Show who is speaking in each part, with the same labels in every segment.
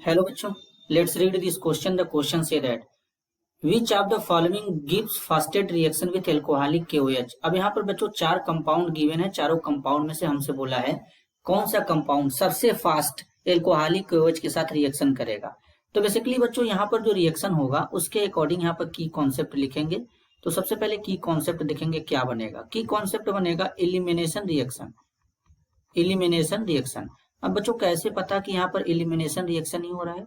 Speaker 1: Hello बच्चों, let's read this question. The question say that which of the following gives fastest reaction with alcoholic KOH। अब यहाँ पर बच्चों चार compound given है, चारों कंपाउंड में से हमसे बोला है कौन सा कंपाउंड सबसे फास्ट एल्कोहलिक KOH के साथ रिएक्शन करेगा। तो बेसिकली बच्चों यहाँ पर जो रिएक्शन होगा उसके अकॉर्डिंग यहाँ पर की कॉन्सेप्ट लिखेंगे। तो सबसे पहले की कॉन्सेप्ट देखेंगे क्या बनेगा। की कॉन्सेप्ट बनेगा एलिमिनेशन रिएक्शन। Elimination reaction. अब बच्चों कैसे पता कि यहाँ पर एलिमिनेशन रिएक्शन ही हो रहा है।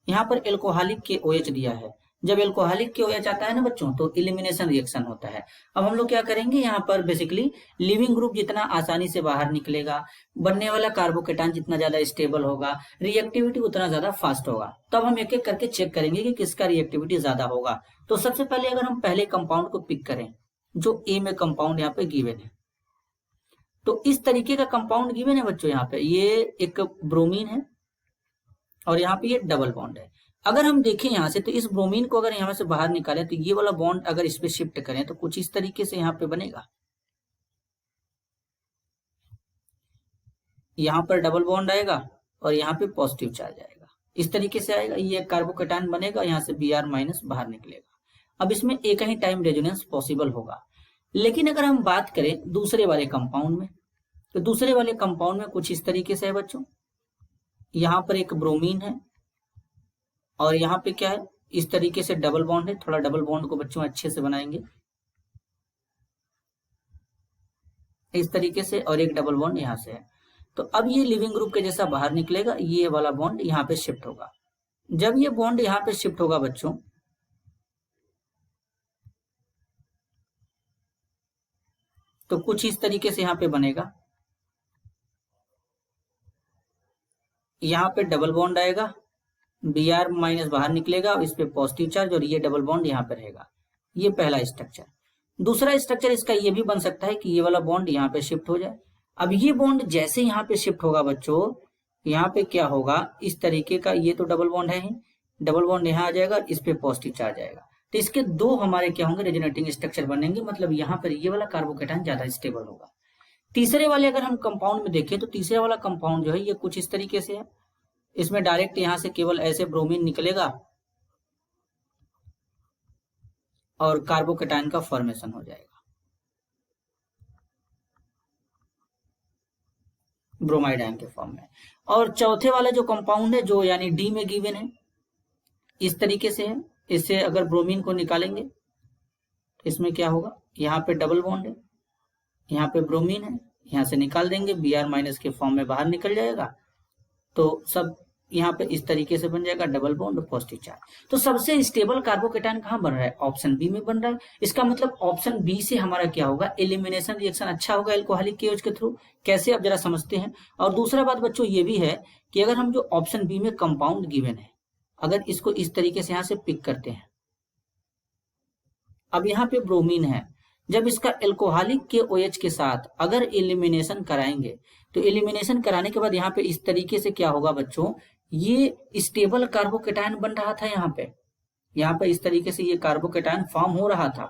Speaker 1: यहाँ पर एल्कोहलिक KOH दिया है, जब एल्कोहलिक KOH आता है ना बच्चों तो एलिमिनेशन रिएक्शन होता है। अब हम लोग क्या करेंगे, यहाँ पर बेसिकली लिविंग ग्रुप जितना आसानी से बाहर निकलेगा, बनने वाला कार्बोकेटान जितना ज्यादा स्टेबल होगा, रिएक्टिविटी उतना ज्यादा फास्ट होगा। तब हम एक एक करके चेक करेंगे कि किसका रिएक्टिविटी ज्यादा होगा। तो सबसे पहले अगर हम पहले कंपाउंड को पिक करें जो ए में कंपाउंड यहाँ पे गिवन है, तो इस तरीके का कंपाउंड गिवन है बच्चों। यहाँ पे ये एक ब्रोमीन है और यहाँ पे ये डबल बॉन्ड है। अगर हम देखें यहाँ से तो इस ब्रोमीन को अगर यहाँ से बाहर निकालें तो ये वाला बॉन्ड अगर इस पे शिफ्ट करें तो कुछ इस तरीके से यहाँ पे बनेगा। यहाँ पर डबल बॉन्ड आएगा और यहाँ पे पॉजिटिव चार्ज आएगा, इस तरीके से आएगा। ये कार्बोकेटान बनेगा, यहाँ से Br- बाहर निकलेगा। अब इसमें एक ही टाइम रेजोनेंस पॉसिबल होगा। लेकिन अगर हम बात करें दूसरे वाले कंपाउंड में, तो दूसरे वाले कंपाउंड में कुछ इस तरीके से है बच्चों। यहाँ पर एक ब्रोमीन है और यहाँ पे क्या है, इस तरीके से डबल बॉन्ड है। थोड़ा डबल बॉन्ड को बच्चों अच्छे से बनाएंगे इस तरीके से, और एक डबल बॉन्ड यहाँ से है। तो अब ये लिविंग ग्रुप के जैसा बाहर निकलेगा, ये वाला बॉन्ड यहाँ पे शिफ्ट होगा। जब ये बॉन्ड यहाँ पे शिफ्ट होगा बच्चों, तो कुछ इस तरीके से यहाँ पे बनेगा। यहाँ पे डबल बॉन्ड आएगा, Br- बाहर निकलेगा और इस पे पॉजिटिव चार्ज, और ये डबल बॉन्ड यहाँ पे रहेगा। ये पहला स्ट्रक्चर। दूसरा स्ट्रक्चर इसका ये भी बन सकता है कि ये वाला बॉन्ड यहाँ पे शिफ्ट हो जाए। अब ये बॉन्ड जैसे यहाँ पे शिफ्ट होगा बच्चों, यहाँ पे क्या होगा, इस तरीके का, ये तो डबल बॉन्ड है ही, डबल बॉन्ड यहाँ आ जाएगा, इस पे पॉजिटिव चार्ज आएगा। तो इसके दो हमारे क्या होंगे, रेजोनेटिंग स्ट्रक्चर बनेंगे। मतलब यहाँ पर ये वाला कार्बोकेटान ज्यादा स्टेबल होगा। तीसरे वाले अगर हम कंपाउंड में देखें तो तीसरे वाला कंपाउंड जो है ये कुछ इस तरीके से है। इसमें डायरेक्ट यहां से केवल ऐसे ब्रोमीन निकलेगा और कार्बोकेटाइन का फॉर्मेशन हो जाएगा, ब्रोमाइड आयन के फॉर्म में। और चौथे वाला जो कंपाउंड है जो यानी डी में गिवन है, इस तरीके से है। इससे अगर ब्रोमीन को निकालेंगे तो इसमें क्या होगा, यहाँ पे डबल बॉन्ड है, यहाँ पे ब्रोमीन है, यहाँ से निकाल देंगे, Br- के फॉर्म में बाहर निकल जाएगा। तो सब यहाँ पे इस तरीके से बन जाएगा, डबल बॉन्ड पॉजिटिव चार्ज। तो सबसे स्टेबल कार्बोकेटाइन कहाँ बन रहा है, ऑप्शन बी में बन रहा है। इसका मतलब ऑप्शन बी से हमारा क्या होगा, एलिमिनेशन रिएक्शन अच्छा होगा एल्कोहलिक KOH के थ्रू। कैसे आप जरा समझते हैं। और दूसरा बात बच्चों ये भी है कि अगर हम जो ऑप्शन बी में कंपाउंड गिवन है, अगर इसको इस तरीके से यहाँ से पिक करते हैं, अब यहाँ पे ब्रोमीन है, जब इसका एल्कोहलिक KOH के साथ अगर एलिमिनेशन कराएंगे तो एलिमिनेशन कराने के बाद यहाँ पे इस तरीके से क्या होगा बच्चों, ये स्टेबल कार्बोकेटाइन बन रहा था। यहाँ पे इस तरीके से ये कार्बोकेटाइन फॉर्म हो रहा था।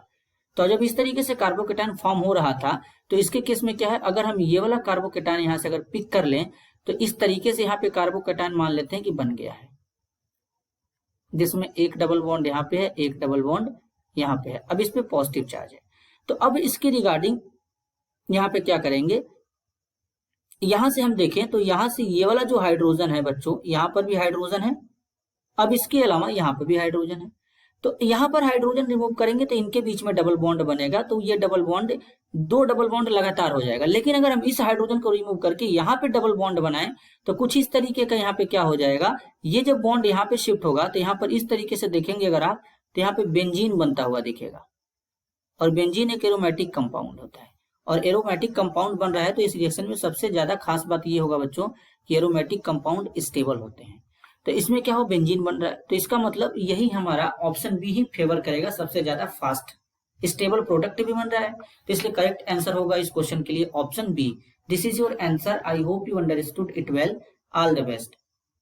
Speaker 1: तो जब इस तरीके से कार्बोकेटाइन फॉर्म हो रहा था तो इसके केस में क्या है, अगर हम ये वाला कार्बोकेटाइन यहाँ से अगर पिक कर लें तो इस तरीके से यहाँ पे कार्बोकेटाइन मान लेते हैं कि बन गया है, जिसमें एक डबल बॉन्ड यहाँ पे है, एक डबल बॉन्ड यहाँ पे है। अब इस पे पॉजिटिव चार्ज है। तो अब इसके रिगार्डिंग यहाँ पे क्या करेंगे, यहां से हम देखें तो यहां से ये वाला जो हाइड्रोजन है बच्चों, यहां पर भी हाइड्रोजन है। अब इसके अलावा यहाँ पर भी हाइड्रोजन है। तो यहाँ पर हाइड्रोजन रिमूव करेंगे तो इनके बीच में डबल बॉन्ड बनेगा। तो ये डबल बॉन्ड, दो डबल बॉन्ड लगातार हो जाएगा। लेकिन अगर हम इस हाइड्रोजन को रिमूव करके यहाँ पे डबल बॉन्ड बनाएं तो कुछ इस तरीके का यहाँ पे क्या हो जाएगा, ये जब बॉन्ड यहाँ पे शिफ्ट होगा तो यहाँ पर इस तरीके से देखेंगे अगर आप, तो यहाँ पे बेंजीन बनता हुआ दिखेगा। और बेंजीन एक एरोमेटिक कंपाउंड होता है, और एरोमेटिक कंपाउंड बन रहा है तो इस रिएक्शन में सबसे ज्यादा खास बात ये होगा बच्चों कि एरोमेटिक कंपाउंड स्टेबल होते हैं। तो इसमें क्या हो, बेंजीन बन रहा है। तो इसका मतलब यही हमारा ऑप्शन बी ही फेवर करेगा, सबसे ज्यादा फास्ट स्टेबल प्रोडक्ट भी बन रहा है। तो इसलिए करेक्ट आंसर होगा इस क्वेश्चन के लिए option B. This is your answer. I hope you understood it well. All the best.